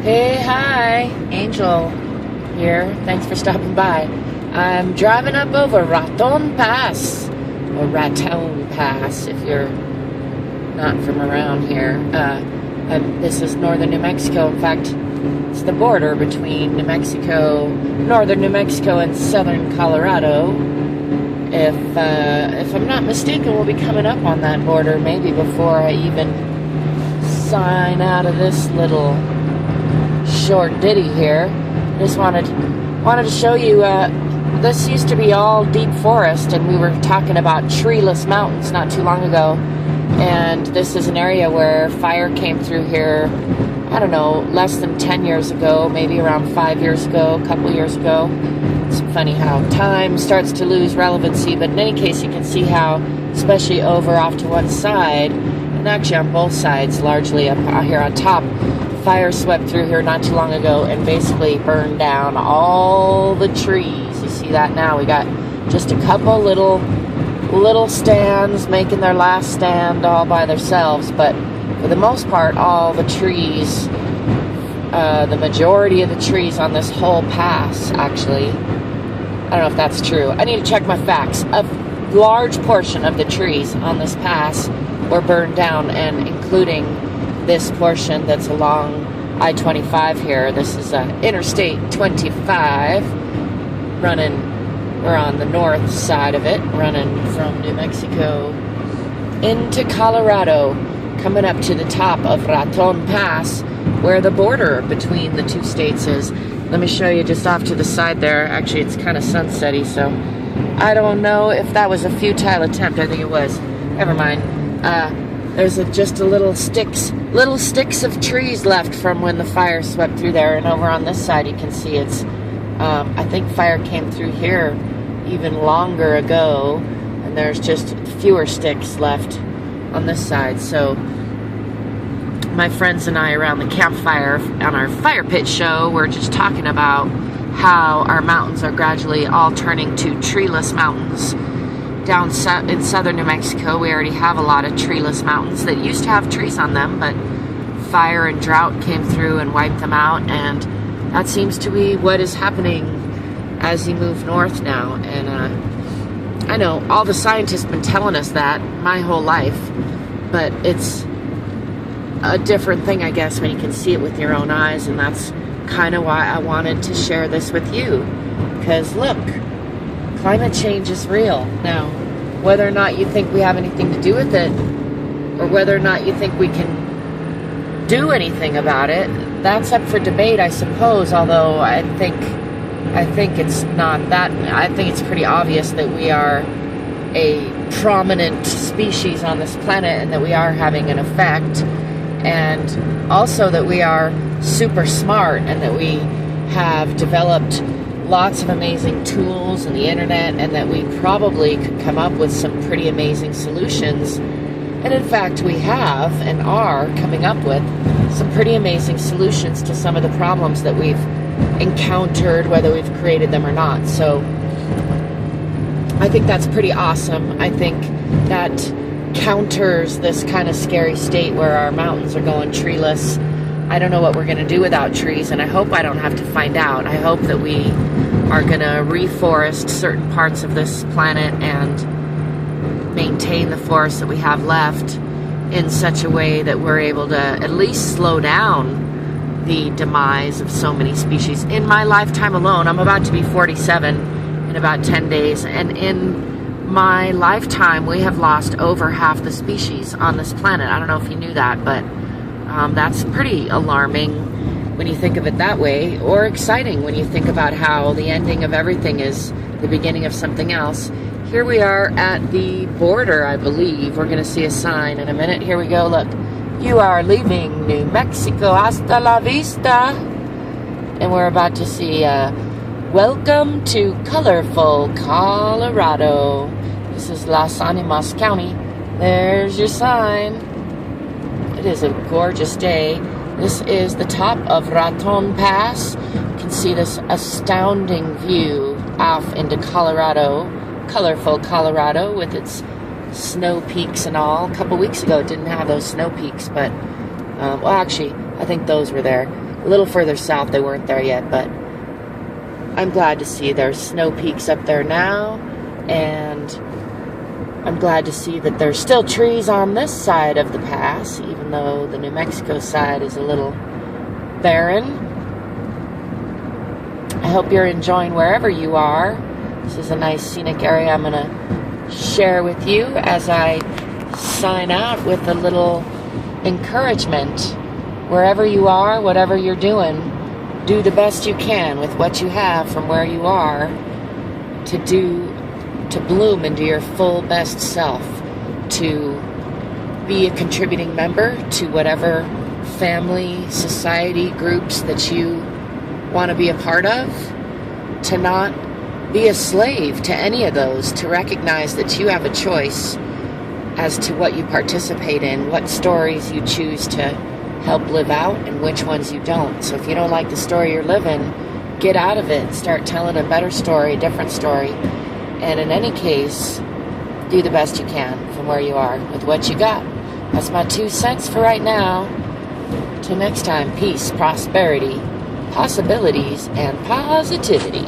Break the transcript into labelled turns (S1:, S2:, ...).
S1: Hey, hi, Angel here. Thanks for stopping by. I'm driving up over Raton Pass, or Raton Pass if you're not from around here. This is northern New Mexico. In fact, it's the border between northern New Mexico and southern Colorado. If I'm not mistaken, we'll be coming up on that border maybe before I even sign out of this little short ditty here. Just wanted to show you, this used to be all deep forest, and we were talking about treeless mountains not too long ago, and this is an area where fire came through here, I don't know, less than 10 years ago, maybe around 5 years ago, a couple years ago. It's funny how time starts to lose relevancy, but in any case, you can see how, especially over off to one side, and actually on both sides, largely up here on top, fire swept through here not too long ago and basically burned down all the trees. You see that now? We got just a couple little stands making their last stand all by themselves, but for the most part, all the trees, the majority of the trees on this whole pass, actually, I don't know if that's true. I need to check my facts. A large portion of the trees on this pass were burned down, and including this portion that's along I-25 here. This is Interstate 25 we're on the north side of it, running from New Mexico into Colorado, coming up to the top of Raton Pass, where the border between the two states is. Let me show you just off to the side there. Actually, it's kind of sunsetty, so I don't know if that was a futile attempt. I think it was. Never mind. There's just little sticks of trees left from when the fire swept through there. And over on this side, you can see it's, I think fire came through here even longer ago, and there's just fewer sticks left on this side. So my friends and I around the campfire on our fire pit show were just talking about how our mountains are gradually all turning to treeless mountains. Down in southern New Mexico, we already have a lot of treeless mountains that used to have trees on them, but fire and drought came through and wiped them out, and that seems to be what is happening as you move north now. And I know all the scientists have been telling us that my whole life, but it's a different thing, I guess, when you can see it with your own eyes, and that's kind of why I wanted to share this with you, because look, climate change is real. Now, whether or not you think we have anything to do with it, or whether or not you think we can do anything about it, that's up for debate, I suppose, although I think it's not that. I think it's pretty obvious that we are a prominent species on this planet, and that we are having an effect, and also that we are super smart, and that we have developed lots of amazing tools and the internet, and that we probably could come up with some pretty amazing solutions. And in fact, we have and are coming up with some pretty amazing solutions to some of the problems that we've encountered, whether we've created them or not. So I think that's pretty awesome. I think that counters this kind of scary state where our mountains are going treeless. I don't know what we're going to do without trees, and I hope I don't have to find out. I hope that we are going to reforest certain parts of this planet and maintain the forests that we have left in such a way that we're able to at least slow down the demise of so many species. In my lifetime alone, I'm about to be 47 in about 10 days, and in my lifetime, we have lost over half the species on this planet. I don't know if you knew that, but that's pretty alarming when you think of it that way, or exciting when you think about how the ending of everything is the beginning of something else. Here we are at the border, I believe. We're going to see a sign in a minute. Here we go, look. You are leaving New Mexico. Hasta la vista. And we're about to see welcome to colorful Colorado. This is Las Animas County. There's your sign. It is a gorgeous day. This is the top of Raton Pass. You can see this astounding view off into Colorado, colorful Colorado with its snow peaks and all. A couple weeks ago it didn't have those snow peaks, but well, actually I think those were there. A little further south, they weren't there yet, but I'm glad to see there's snow peaks up there now, and I'm glad to see that there's still trees on this side of the pass, even though the New Mexico side is a little barren. I hope you're enjoying wherever you are. This is a nice scenic area I'm going to share with you as I sign out with a little encouragement. Wherever you are, whatever you're doing, do the best you can with what you have from where you are to bloom into your full best self, to be a contributing member to whatever family, society, groups that you want to be a part of, to not be a slave to any of those, to recognize that you have a choice as to what you participate in, what stories you choose to help live out and which ones you don't. So if you don't like the story you're living, get out of it, start telling a better story, a different story. And in any case, do the best you can from where you are with what you got. That's my 2 cents for right now. Till next time, peace, prosperity, possibilities, and positivity.